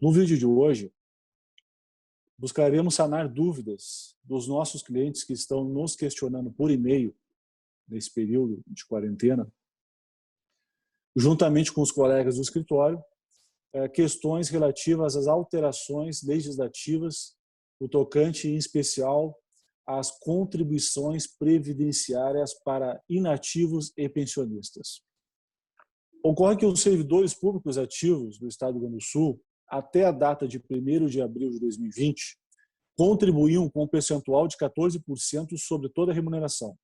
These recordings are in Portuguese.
No vídeo de hoje, buscaremos sanar dúvidas dos nossos clientes que estão nos questionando por e-mail nesse período de quarentena, juntamente com os colegas do escritório, questões relativas às alterações legislativas, o tocante em especial às contribuições previdenciárias para inativos e pensionistas. Ocorre que os servidores públicos ativos do Estado do Rio Grande do Sul, até a data de 1º de abril de 2020, contribuíam com um percentual de 14% sobre toda a remuneração.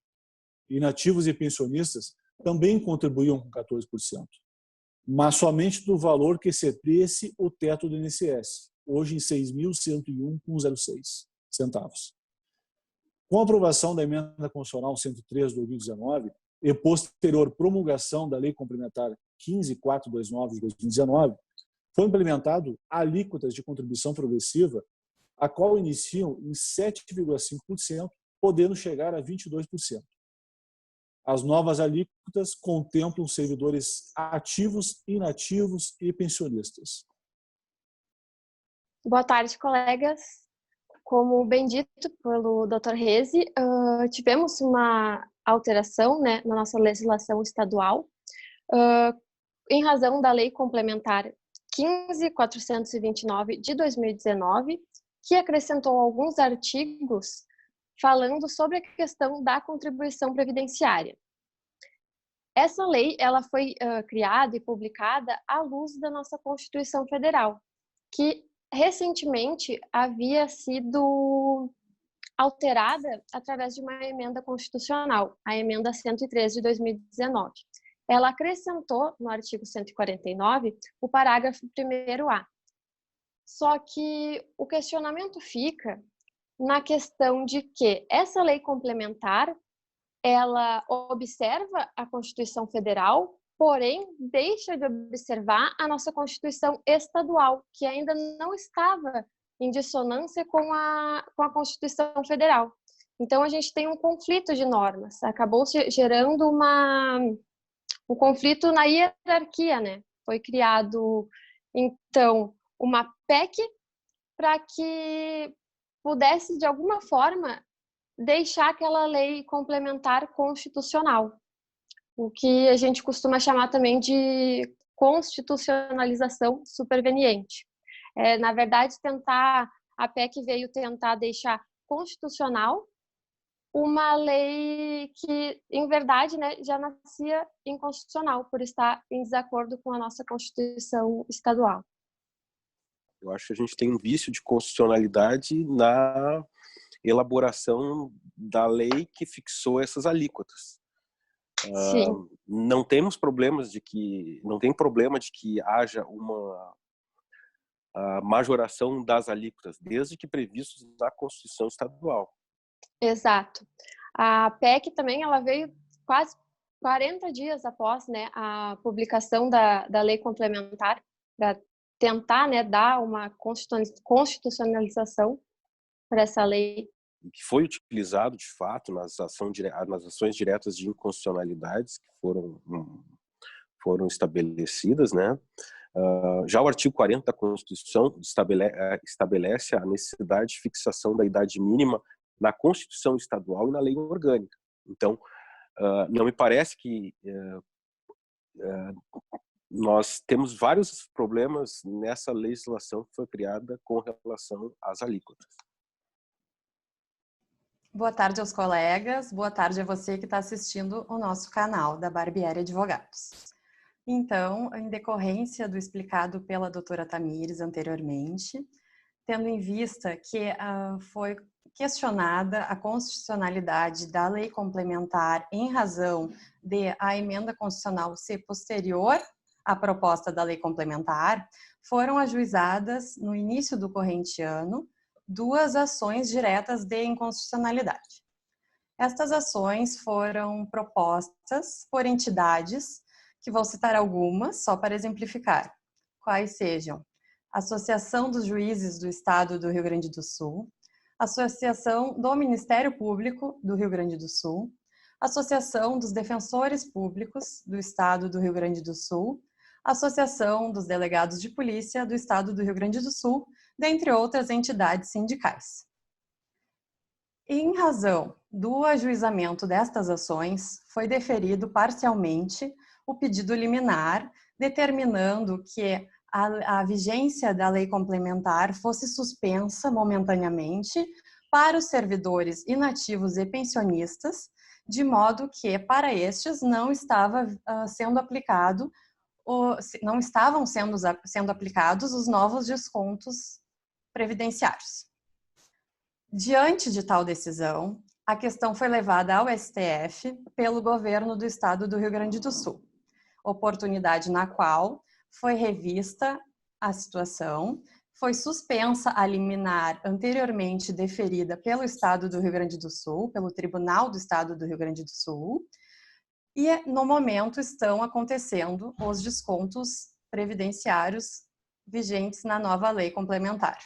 Inativos e pensionistas também contribuíam com 14%, mas somente do valor que excedesse o teto do INSS, hoje em R$ 6.101,06 centavos. Com a aprovação da Emenda Constitucional 103 de 2019 e posterior promulgação da Lei Complementar 15.429 de 2019, foi implementado alíquotas de contribuição progressiva, a qual iniciam em 7,5%, podendo chegar a 22%. As novas alíquotas contemplam servidores ativos, inativos e pensionistas. Boa tarde, colegas. Como bem dito pelo Dr. Reze, tivemos uma alteração, né, na nossa legislação estadual, em razão da Lei Complementar 15.429 de 2019, que acrescentou alguns artigos falando sobre a questão da contribuição previdenciária. Essa lei ela foi criada e publicada à luz da nossa Constituição Federal, que recentemente havia sido alterada através de uma emenda constitucional, a Emenda 103 de 2019. Ela acrescentou no artigo 149 o parágrafo 1º-A. Só que o questionamento fica na questão de que essa lei complementar, ela observa a Constituição Federal, porém deixa de observar a nossa Constituição estadual, que ainda não estava em dissonância com a Constituição Federal. Então, a gente tem um conflito de normas. Acabou gerando um conflito na hierarquia, né? Foi criado, então, uma PEC para que pudesse, de alguma forma, deixar aquela lei complementar constitucional, o que a gente costuma chamar também de constitucionalização superveniente. Na verdade, a PEC veio tentar deixar constitucional uma lei que, em verdade, né, já nascia inconstitucional, por estar em desacordo com a nossa Constituição estadual. Eu acho que a gente tem um vício de constitucionalidade na elaboração da lei que fixou essas alíquotas. Não tem problema de que haja uma majoração das alíquotas, desde que previstos na Constituição Estadual. Exato. A PEC também ela veio quase 40 dias após, né, a publicação da lei complementar, para tentar, né, dar uma constitucionalização para essa lei. Que foi utilizado, de fato, nas ações diretas de inconstitucionalidades que foram estabelecidas, né? Já o artigo 40 da Constituição estabelece a necessidade de fixação da idade mínima na Constituição Estadual e na lei orgânica. Então, não me parece que nós temos vários problemas nessa legislação que foi criada com relação às alíquotas. Boa tarde aos colegas, boa tarde a você que está assistindo o nosso canal da Barbieri Advogados. Então, em decorrência do explicado pela doutora Tamires anteriormente, tendo em vista que foi questionada a constitucionalidade da lei complementar em razão de a emenda constitucional ser posterior à proposta da lei complementar, foram ajuizadas no início do corrente ano 2 ações diretas de inconstitucionalidade. Estas ações foram propostas por entidades, que vou citar algumas, só para exemplificar, quais sejam: Associação dos Juízes do Estado do Rio Grande do Sul, Associação do Ministério Público do Rio Grande do Sul, Associação dos Defensores Públicos do Estado do Rio Grande do Sul, Associação dos Delegados de Polícia do Estado do Rio Grande do Sul, dentre outras entidades sindicais. Em razão do ajuizamento destas ações, foi deferido parcialmente o pedido liminar, determinando que a vigência da lei complementar fosse suspensa momentaneamente para os servidores inativos e pensionistas, de modo que para estes não estavam sendo aplicados os novos descontos previdenciários. Diante de tal decisão, a questão foi levada ao STF pelo governo do estado do Rio Grande do Sul, oportunidade na qual foi revista a situação, foi suspensa a liminar anteriormente deferida pelo estado do Rio Grande do Sul, pelo Tribunal do Estado do Rio Grande do Sul, e no momento estão acontecendo os descontos previdenciários vigentes na nova lei complementar.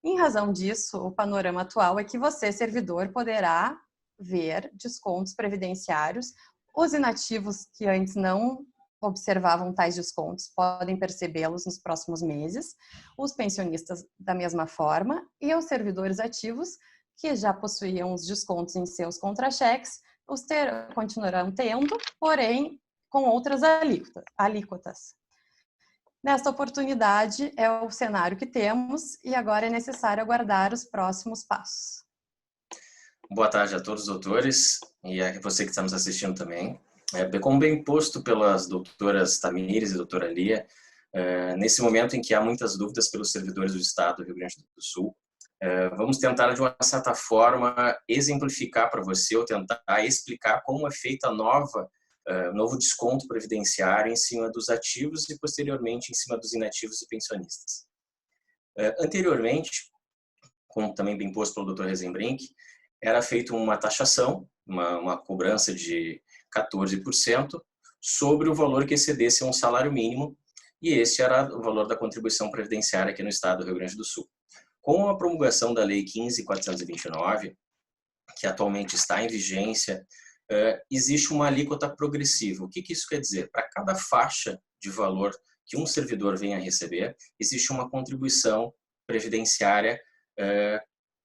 Em razão disso, o panorama atual é que você, servidor, poderá ver descontos previdenciários. Os inativos que antes não observavam tais descontos podem percebê-los nos próximos meses, os pensionistas da mesma forma, e os servidores ativos que já possuíam os descontos em seus contra-cheques, continuarão tendo, porém com outras alíquotas. Nesta oportunidade é o cenário que temos e agora é necessário aguardar os próximos passos. Boa tarde a todos os doutores e a você que está nos assistindo também. Como bem posto pelas doutoras Tamires e doutora Lia, nesse momento em que há muitas dúvidas pelos servidores do Estado do Rio Grande do Sul, vamos tentar de uma certa forma exemplificar para você ou tentar explicar como é feita a novo desconto previdenciário em cima dos ativos e posteriormente em cima dos inativos e pensionistas. Anteriormente, como também bem posto pelo Dr. Rezenbrink, era feita uma taxação, uma cobrança de 14% sobre o valor que excedesse um salário mínimo, e esse era o valor da contribuição previdenciária aqui no estado do Rio Grande do Sul. Com a promulgação da Lei 15.429, que atualmente está em vigência, existe uma alíquota progressiva. O que isso quer dizer? Para cada faixa de valor que um servidor venha a receber, existe uma contribuição previdenciária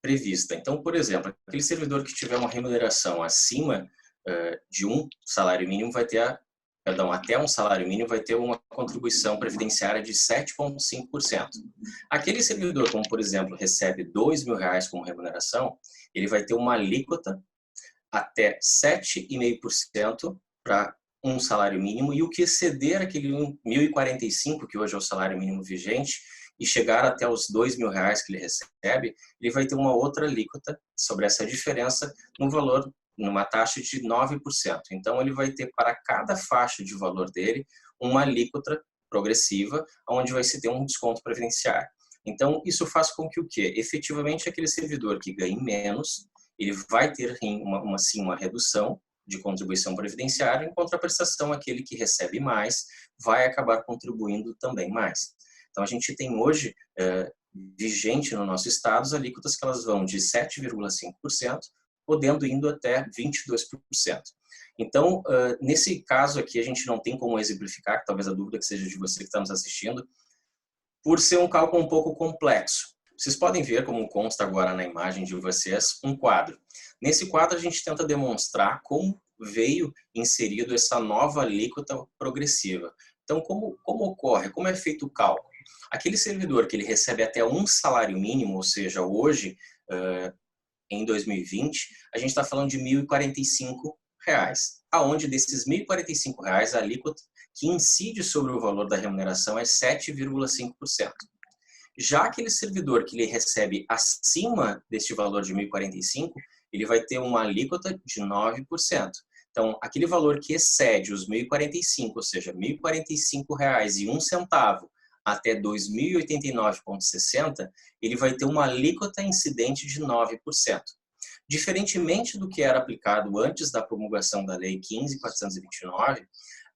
prevista. Então, por exemplo, aquele servidor que tiver uma remuneração acima de um salário mínimo até um salário mínimo vai ter uma contribuição previdenciária de 7,5%. Aquele servidor, como por exemplo, recebe R$2.000 como remuneração, ele vai ter uma alíquota até 7,5% para um salário mínimo, e o que exceder aquele 1.045, que hoje é o salário mínimo vigente, e chegar até os R$2.000 que ele recebe, ele vai ter uma outra alíquota sobre essa diferença no valor, numa taxa de 9%. Então, ele vai ter para cada faixa de valor dele uma alíquota progressiva, onde vai se ter um desconto previdenciário. Então, isso faz com que o quê? Efetivamente, aquele servidor que ganhe menos, ele vai ter uma redução de contribuição previdenciária, em contraprestação, aquele que recebe mais vai acabar contribuindo também mais. Então, a gente tem hoje, vigente no nosso estado, as alíquotas que elas vão de 7,5%, podendo indo até 22%. Então, nesse caso aqui, a gente não tem como exemplificar, que talvez a dúvida que seja de você que está nos assistindo, por ser um cálculo um pouco complexo. Vocês podem ver, como consta agora na imagem de vocês, um quadro. Nesse quadro, a gente tenta demonstrar como veio inserido essa nova alíquota progressiva. Então, como ocorre? Como é feito o cálculo? Aquele servidor que ele recebe até um salário mínimo, ou seja, hoje, em 2020, a gente está falando de R$1.045, aonde desses R$1.045, a alíquota que incide sobre o valor da remuneração é 7,5%. Já aquele servidor que ele recebe acima deste valor de 1.045, ele vai ter uma alíquota de 9%. Então, aquele valor que excede os 1.045, ou seja, R$1.045,01 até 2.089,60, ele vai ter uma alíquota incidente de 9%. Diferentemente do que era aplicado antes da promulgação da Lei 15.429,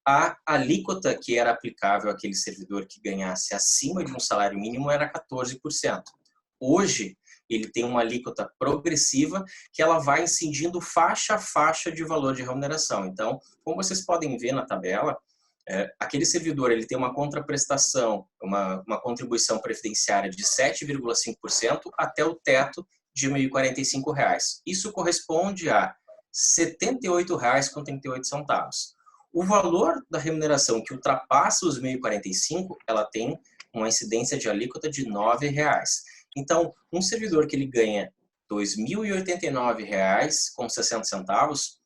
a alíquota que era aplicável àquele servidor que ganhasse acima de um salário mínimo era 14%. Hoje, ele tem uma alíquota progressiva que ela vai incidindo faixa a faixa de valor de remuneração. Então, como vocês podem ver na tabela, aquele servidor ele tem uma contraprestação, uma contribuição previdenciária de 7,5% até o teto de R$ 1.045. Isso corresponde a R$ 78,38. O valor da remuneração que ultrapassa os 1.045, ela tem uma incidência de alíquota de R$ 9,00. Então, um servidor que ele ganha R$ 2.089,60,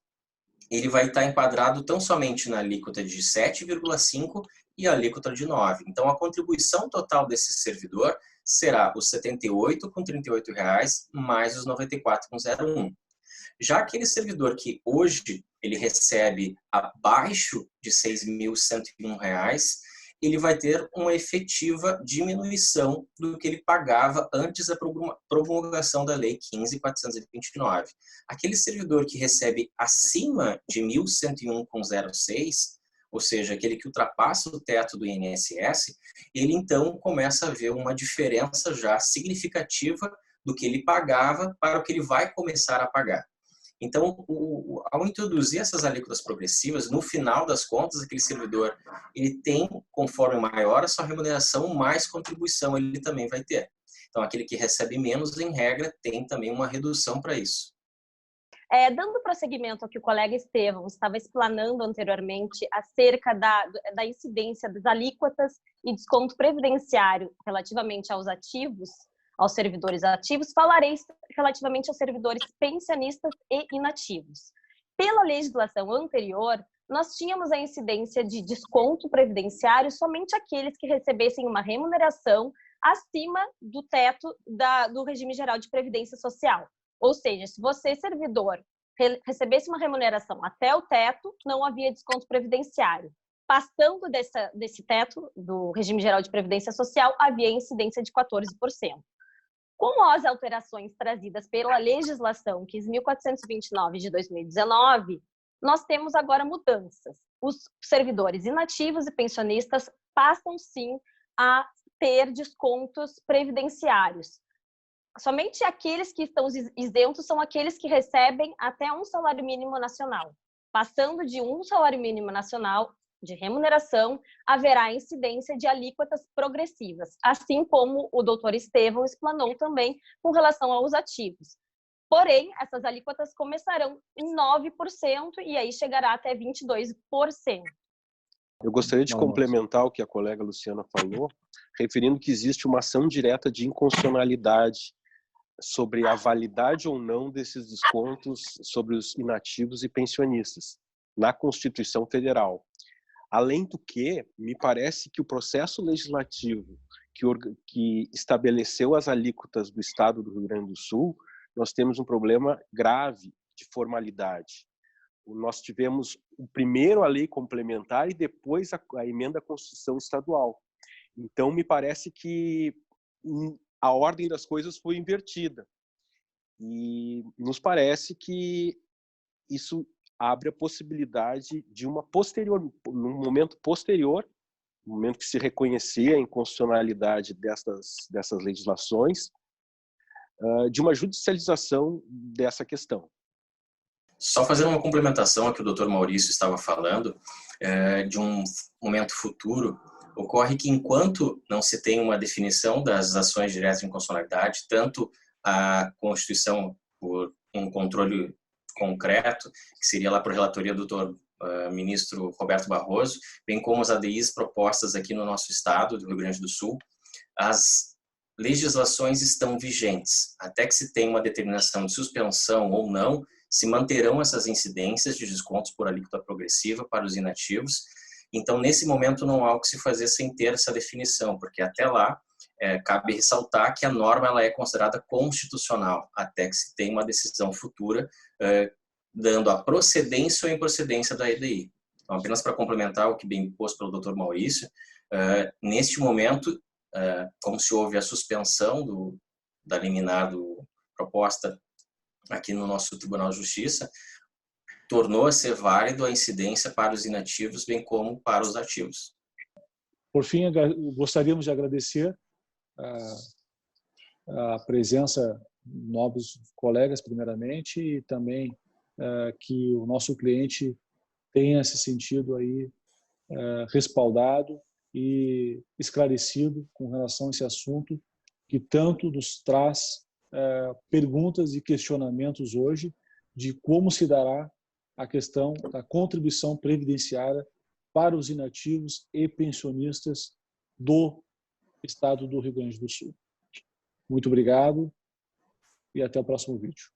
ele vai estar enquadrado tão somente na alíquota de 7,5 e a alíquota de 9. Então, a contribuição total desse servidor será os R$ 78,38 mais os R$ 94,01. Já aquele servidor que hoje ele recebe abaixo de R$ 6.101, ele vai ter uma efetiva diminuição do que ele pagava antes da promulgação da Lei 15.429. Aquele servidor que recebe acima de R$ 1.101,06, ou seja, aquele que ultrapassa o teto do INSS, ele então começa a ver uma diferença já significativa do que ele pagava para o que ele vai começar a pagar. Então, ao introduzir essas alíquotas progressivas, no final das contas, aquele servidor, ele tem, conforme maior a sua remuneração, mais contribuição ele também vai ter. Então, aquele que recebe menos, em regra, tem também uma redução para isso. Dando prosseguimento ao que o colega Estevão estava explanando anteriormente acerca da incidência das alíquotas e desconto previdenciário relativamente aos ativos, aos servidores ativos, falarei relativamente aos servidores pensionistas e inativos. Pela legislação anterior, nós tínhamos a incidência de desconto previdenciário somente aqueles que recebessem uma remuneração acima do teto do regime geral de previdência social. Ou seja, se você, servidor, recebesse uma remuneração até o teto, não havia desconto previdenciário. Passando desse teto do regime geral de previdência social, havia incidência de 14%. Com as alterações trazidas pela legislação 15.429 de 2019, nós temos agora mudanças. Os servidores inativos e pensionistas passam, sim, a ter descontos previdenciários. Somente aqueles que estão isentos são aqueles que recebem até um salário mínimo nacional. Passando de um salário mínimo nacional de remuneração, haverá incidência de alíquotas progressivas, assim como o doutor Estevão explanou também com relação aos ativos. Porém, essas alíquotas começarão em 9% e aí chegará até 22%. Eu gostaria de complementar o que a colega Luciana falou, referindo que existe uma ação direta de inconstitucionalidade sobre a validade ou não desses descontos sobre os inativos e pensionistas na Constituição Federal. Além do que, me parece que o processo legislativo que estabeleceu as alíquotas do Estado do Rio Grande do Sul, nós temos um problema grave de formalidade. Nós tivemos primeiro a lei complementar e depois a emenda à Constituição Estadual. Então, me parece que a ordem das coisas foi invertida. E nos parece que isso abre a possibilidade de num momento posterior, no momento que se reconhecia a inconstitucionalidade dessas legislações, de uma judicialização dessa questão. Só fazendo uma complementação ao que o Dr. Maurício estava falando, de um momento futuro, ocorre que enquanto não se tem uma definição das ações diretas de inconstitucionalidade, tanto a Constituição por um controle concreto, que seria lá por relatoria do Dr. Ministro Roberto Barroso, bem como as ADIs propostas aqui no nosso estado, do Rio Grande do Sul, as legislações estão vigentes. Até que se tenha uma determinação de suspensão ou não, se manterão essas incidências de descontos por alíquota progressiva para os inativos. Então, nesse momento, não há o que se fazer sem ter essa definição, porque até lá, cabe ressaltar que a norma ela é considerada constitucional, até que se tenha uma decisão futura dando a procedência ou improcedência da EDI. Então, apenas para complementar o que bem posto pelo Dr. Maurício, neste momento, como se houve a suspensão da liminar proposta aqui no nosso Tribunal de Justiça, tornou a ser válido a incidência para os inativos, bem como para os ativos. Por fim, gostaríamos de agradecer a presença de novos colegas, primeiramente, e também que o nosso cliente tenha se sentido aí respaldado e esclarecido com relação a esse assunto que tanto nos traz perguntas e questionamentos hoje de como se dará a questão da contribuição previdenciária para os inativos e pensionistas do estado do Rio Grande do Sul. Muito obrigado e até o próximo vídeo.